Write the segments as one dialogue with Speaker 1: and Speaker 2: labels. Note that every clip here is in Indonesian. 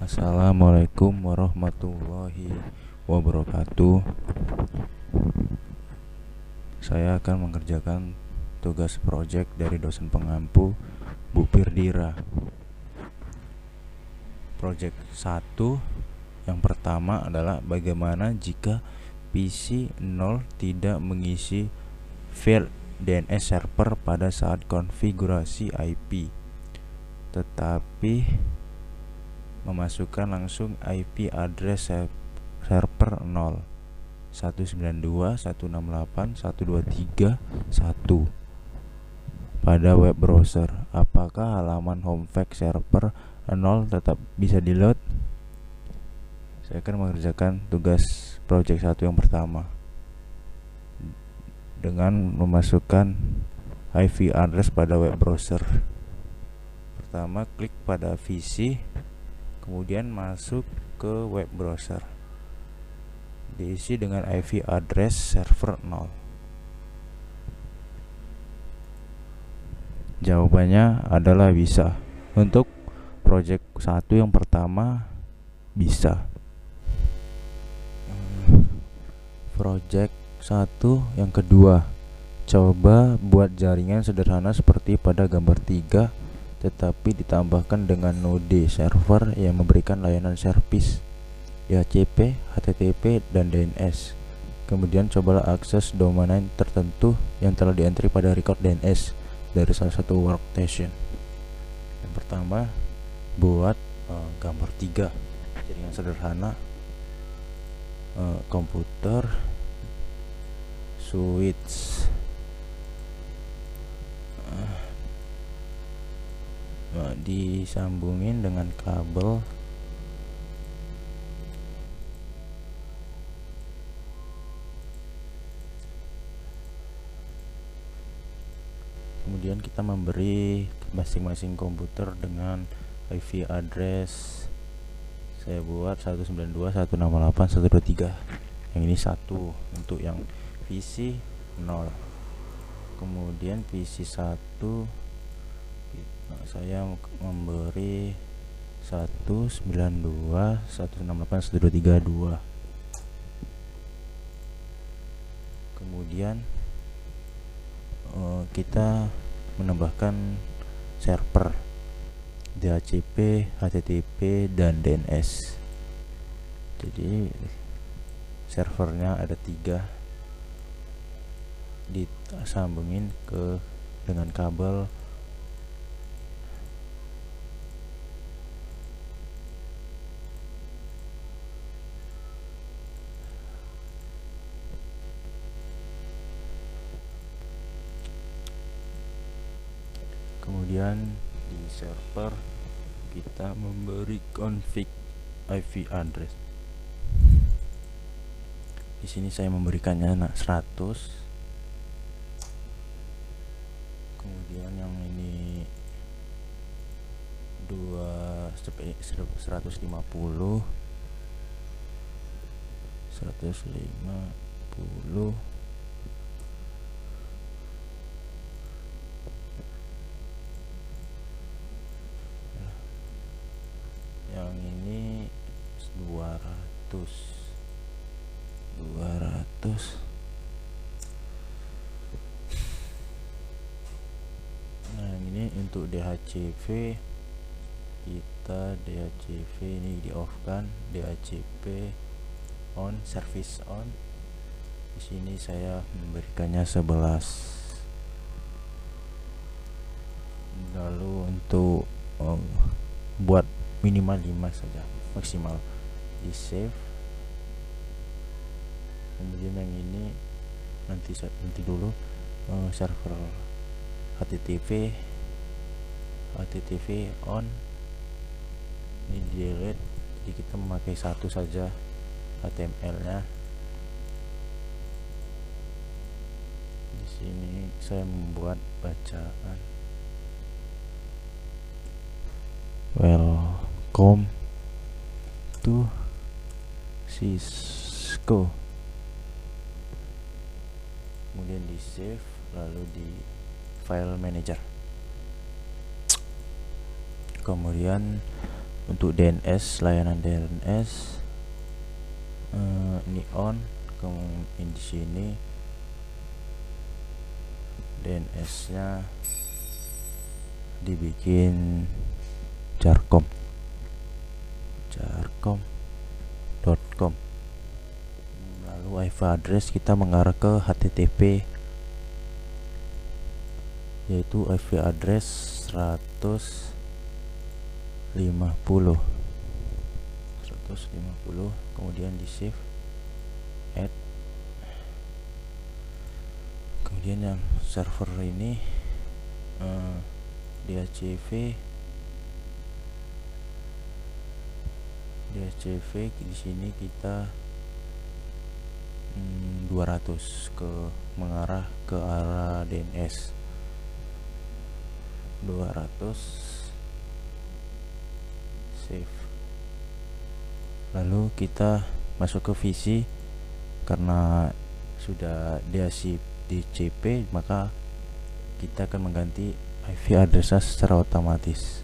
Speaker 1: Assalamualaikum warahmatullahi wabarakatuh. Saya akan mengerjakan tugas proyek dari dosen pengampu Bu Firdira. Proyek 1 yang pertama adalah bagaimana jika PC 0 tidak mengisi file DNS server pada saat konfigurasi IP, tetapi memasukkan langsung IP address server 0 192.168.123.1 pada web browser. Apakah halaman homepage server 0 tetap bisa di-load? Saya akan mengerjakan tugas project 1 yang pertama dengan memasukkan IP address pada web browser. Pertama, klik pada VC, kemudian masuk ke web browser, diisi dengan IP address server 0. Jawabannya adalah bisa. Untuk project 1 yang pertama bisa. Project 1 yang kedua, coba buat jaringan sederhana seperti pada gambar 3, tetapi ditambahkan dengan node server yang memberikan layanan service DHCP, HTTP, dan DNS. Kemudian cobalah akses domain tertentu yang telah dientry pada record DNS dari salah satu workstation. Yang pertama, buat gambar 3, jaringan sederhana, komputer, switch, disambungin dengan kabel kemudian kita memberi masing-masing komputer dengan IP address. Saya buat 192.168.123. yang ini 1 untuk yang PC 0. Kemudian PC 1 saya memberi 192.168.123.2. Kemudian kita menambahkan server DHCP, HTTP, dan DNS. Jadi servernya ada 3, disambungin dengan kabel kemudian di server kita memberi config IP address. Di sini saya memberikannya 100. Kemudian yang ini 150. Yang ini 200. Nah, ini untuk DHCP, kita DHCP ini di off kan, DHCP on, service on. Di sini saya memberikannya 11. Lalu untuk buat minimal 5 saja, maksimal di save. Kemudian yang ini nanti dulu, server HTTP on, ini delete. Jadi kita memakai 1 saja HTML nya. Di sini saya membuat bacaan welcome to Cisco. Kemudian di save, lalu di file manager. Kemudian untuk DNS, layanan DNS ini on. Kemudian di sini DNS nya dibikin jarcom.com. lalu IP address kita mengarah ke HTTP, yaitu IP address 150, kemudian di save, add. Kemudian yang server ini DHCP di sini kita 200 mengarah ke arah DNS 200, save. Lalu kita masuk ke VC, karena sudah DHCP maka kita akan mengganti IP address secara otomatis.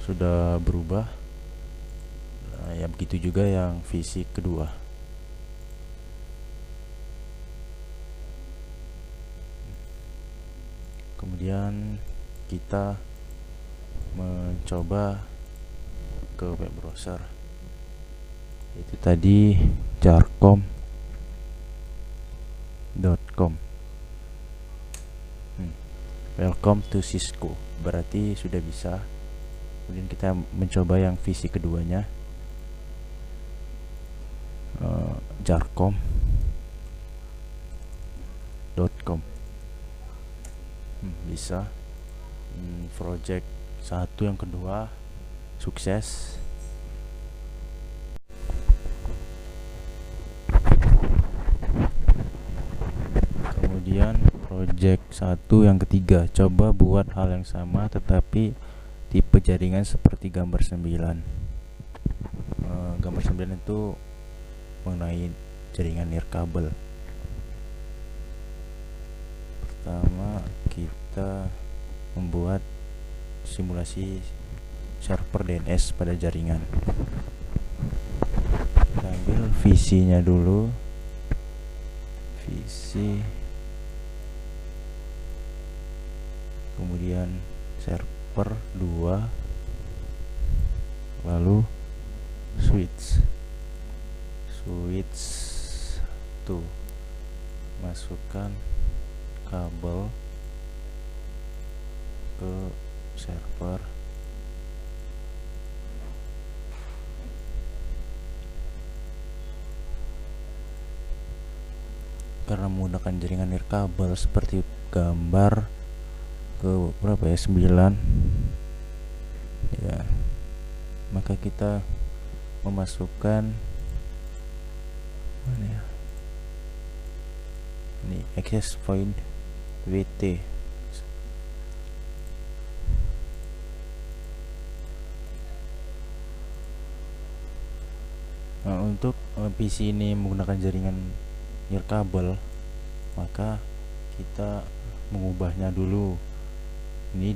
Speaker 1: Sudah berubah. Ya begitu juga yang VC kedua. Kemudian kita mencoba ke web browser, itu tadi jarcom.com. Welcome to Cisco, berarti sudah bisa. Kemudian kita mencoba yang VC keduanya, jarcom.com. Bisa. Project 1 yang kedua sukses. Kemudian project 1 yang ketiga, coba buat hal yang sama tetapi tipe jaringan seperti gambar 9. Gambar 9 itu mengenai jaringan nirkabel. Pertama kita membuat simulasi server DNS pada jaringan. Kita ambil VC nya dulu, VC, kemudian server 2, lalu switch tuh, masukkan kabel ke server. Karena menggunakan jaringan nirkabel seperti gambar ke berapa ya, 9 ya, maka kita memasukkan mana ya, ini access point WT. Nah, untuk PC ini menggunakan jaringan nirkabel, maka kita mengubahnya dulu. Ini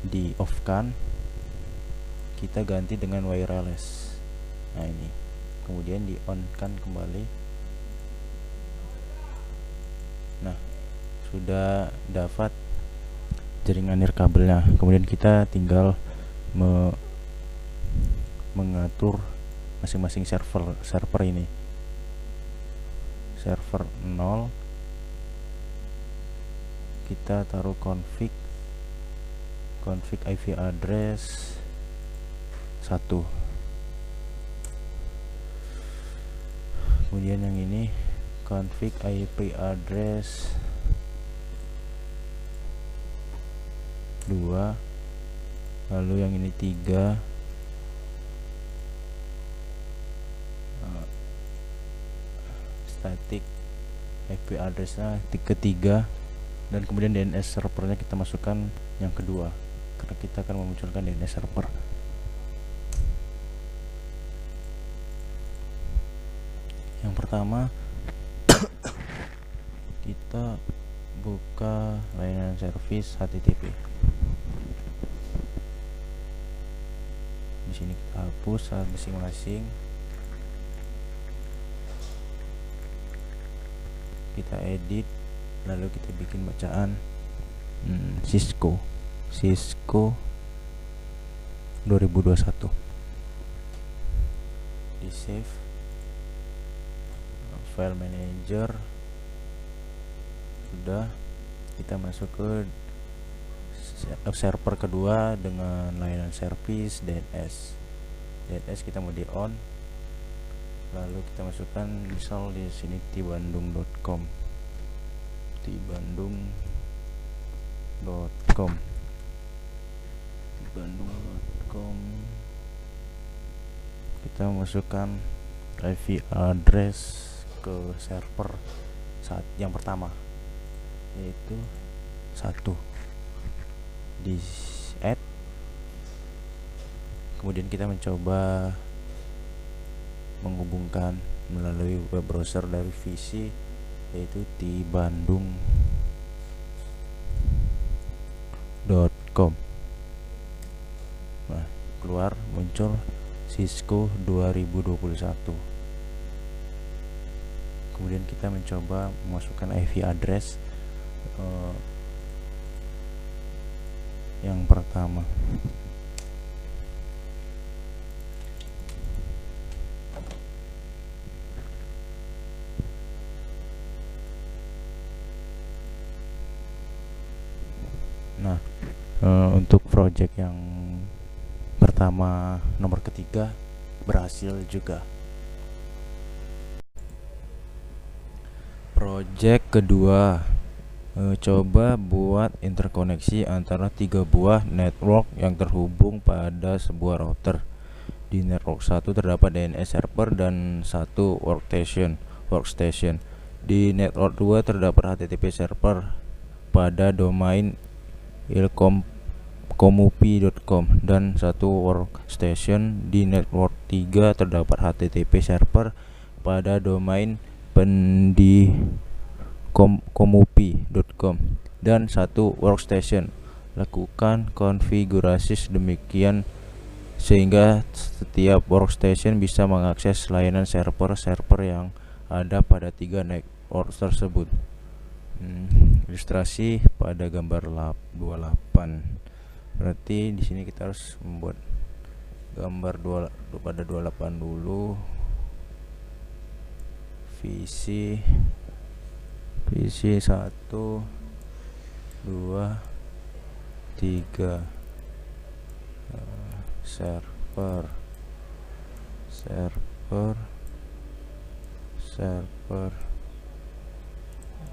Speaker 1: di off kan, kita ganti dengan wireless. Nah ini, kemudian di on kan kembali. Nah, sudah dapat jaringan nirkabelnya. Kemudian kita tinggal mengatur masing-masing server ini. Server 0 kita taruh config IP address 1. Kemudian yang ini config IP address 2, lalu yang ini 3, static IP addressnya ketiga, dan kemudian DNS servernya kita masukkan yang kedua, karena kita akan memunculkan DNS server. Yang pertama kita buka layanan service HTTP. sini kita hapus masing-masing, kita edit, lalu kita bikin bacaan Cisco 2021, di save, file manager sudah. Kita masuk ke server kedua dengan layanan service DNS. Kita mau di on, lalu kita masukkan misal di sini tibandung.com. Kita masukkan IP address ke server saat yang pertama, yaitu 1, di add. Kemudian kita mencoba menghubungkan melalui web browser dari VC, yaitu tibandung.com. Nah, keluar muncul Cisco 2021. Kemudian kita mencoba memasukkan IP address yang pertama. Nah, untuk project yang pertama nomor ketiga berhasil juga. Project kedua, coba buat interkoneksi antara 3 buah network yang terhubung pada sebuah router. Di network 1 terdapat DNS server dan 1 workstation. Di network 2 terdapat HTTP server pada domain ilkomupi.com dan 1 workstation. Di network 3 terdapat HTTP server pada domain komupi.com dan 1 workstation. Lakukan konfigurasi sedemikian sehingga setiap workstation bisa mengakses layanan server yang ada pada 3 network tersebut. Ilustrasi pada gambar 28. Berarti di sini kita harus membuat gambar pada 28 dulu. VC 1 2 3 server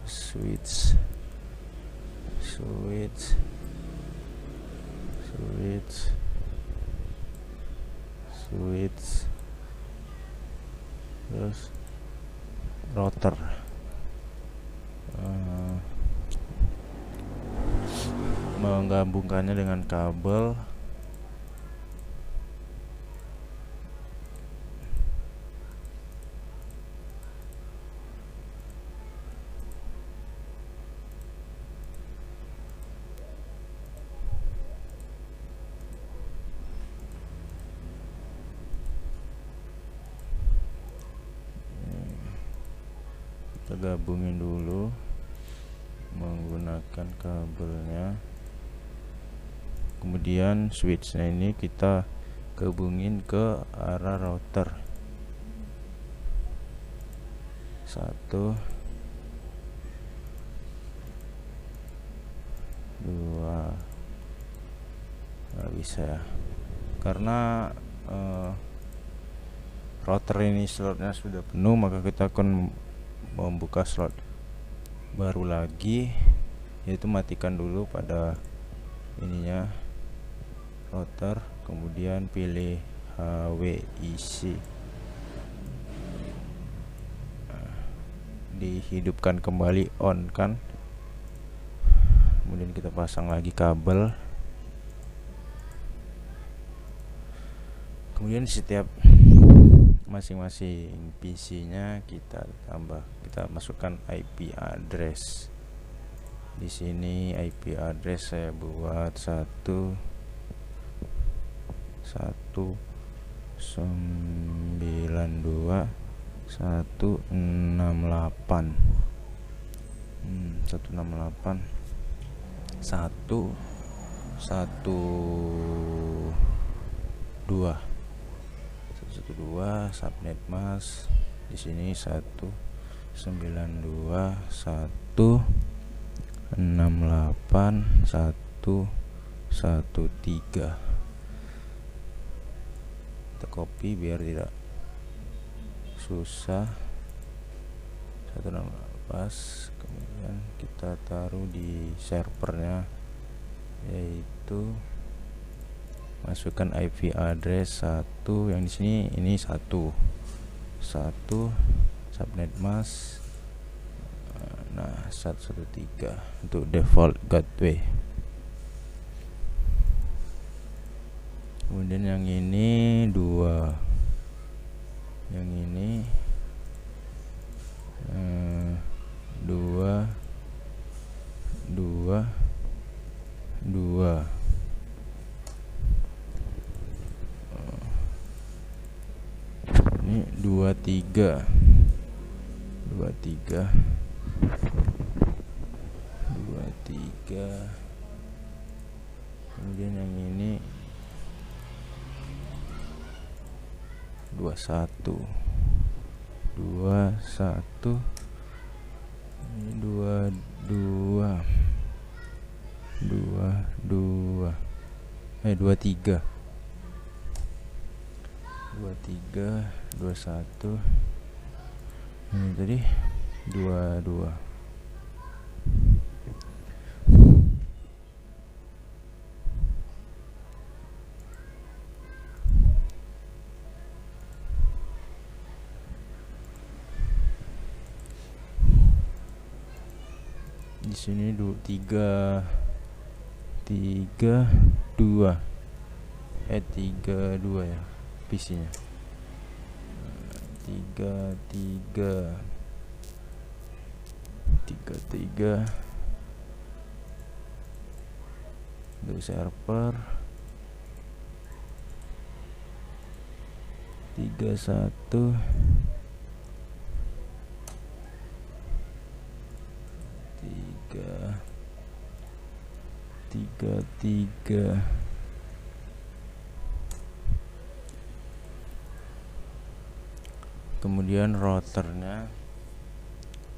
Speaker 1: switch terus router. Menggabungkannya dengan kabel. Kita gabungin dulu menggunakan kabelnya. Kemudian switchnya ini kita gabungin ke arah router. 1 2 nggak bisa ya, karena router ini slotnya sudah penuh, maka kita akan membuka slot baru lagi, yaitu matikan dulu pada ininya router, kemudian pilih HWIC, dihidupkan kembali, on kan. Kemudian kita pasang lagi kabel. Kemudian setiap masing-masing PC-nya kita masukkan IP address. Di sini IP address saya buat 1 92 168 168 112 subnet mask di sini 192 168 113. Kita copy biar tidak susah. 168, kemudian kita taruh di servernya, yaitu masukkan IP address 1 yang di sini, ini 1 subnet mask, nah 113 untuk default gateway. Kemudian yang ini 2, yang ini 2 ini 23 kemudian yang ini 21 ini 23 21 ini tadi 22. Di sini 32 ya PC-nya. 33 untuk server, 31 33. Kemudian routernya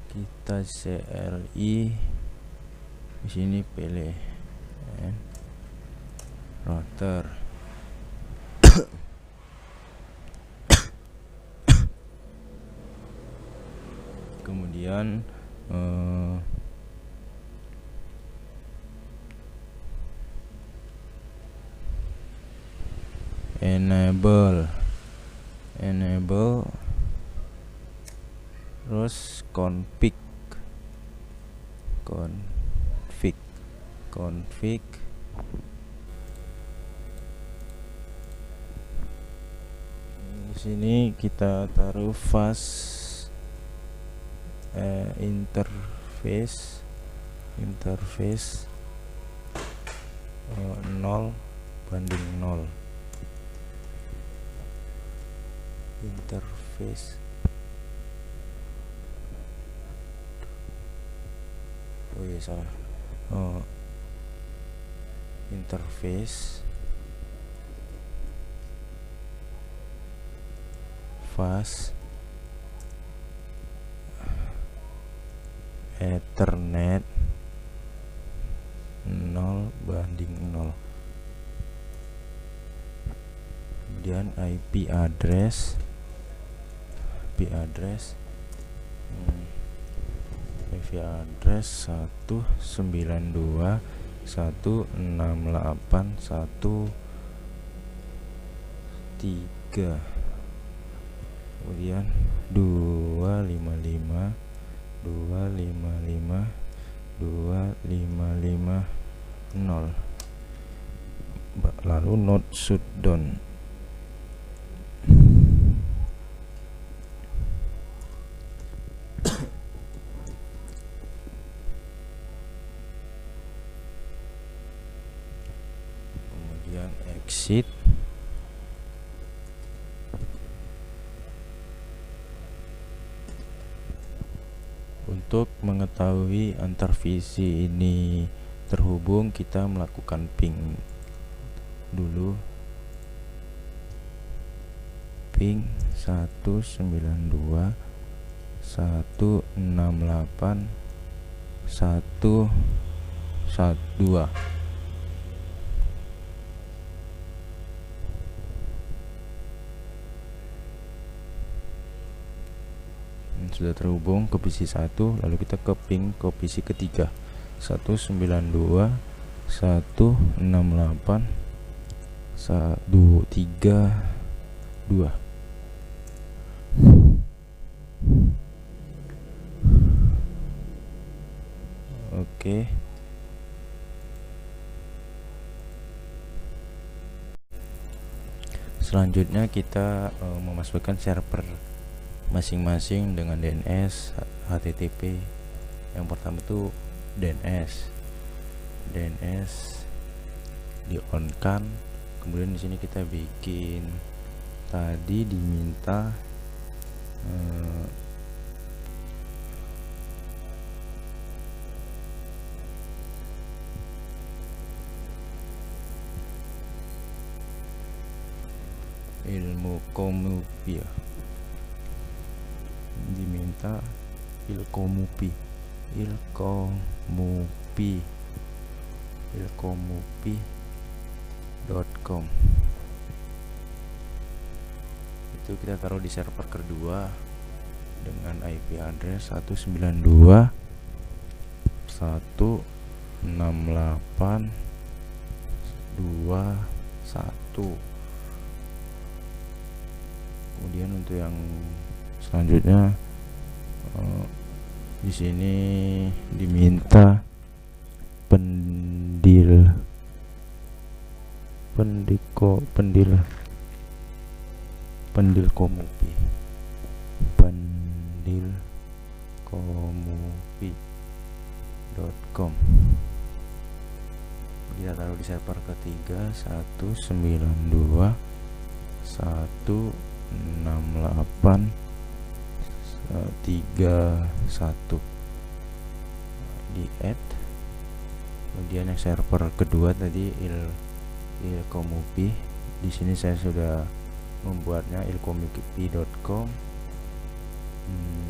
Speaker 1: kita CLI di sini pilih router. Kemudian enable terus config di sini kita taruh fast interface 0 banding 0 interface. Oh ya salah. Interface fast Ethernet 0 banding 0. Kemudian IP address 192 168 113, kemudian 255 0, lalu node shutdown. Kemudian exit, melalui antar VC ini terhubung, kita melakukan ping dulu, ping 192.168.112. Sudah terhubung ke PC 1, lalu kita ke ping ke PC ketiga 192.168.132. Oke. Selanjutnya kita memasukkan server masing-masing dengan DNS, HTTP. Yang pertama itu DNS di on kan. Kemudian di sini kita bikin, tadi diminta ilmu komupi ya, diminta ilkomupi.com. Itu kita taruh di server kedua dengan IP address 192.168.21. Kemudian untuk yang selanjutnya di sini diminta pendil komupi.com. Kita taruh di server ketiga 192.168.31 di add. Kemudian yang server kedua tadi ilkomupi, di sini saya sudah membuatnya ilkomupi.com.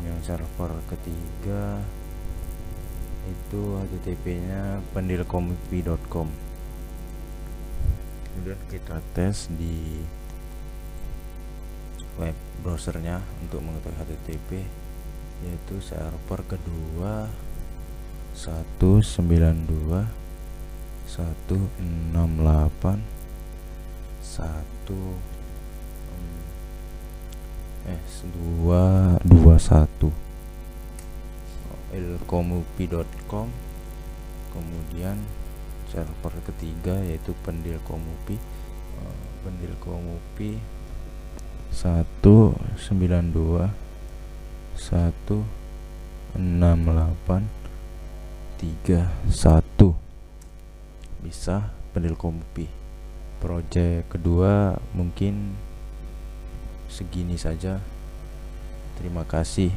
Speaker 1: Yang server ketiga itu HTTP-nya pendilkomupi.com. Kemudian kita tes di web browsernya untuk mengetahui HTTP, yaitu server kedua 192.168.221 ilkomupi.com. Kemudian server ketiga yaitu pendilkomupi, 192.168.31. Bisa pendilkomupi. Project kedua mungkin segini saja. Terima kasih.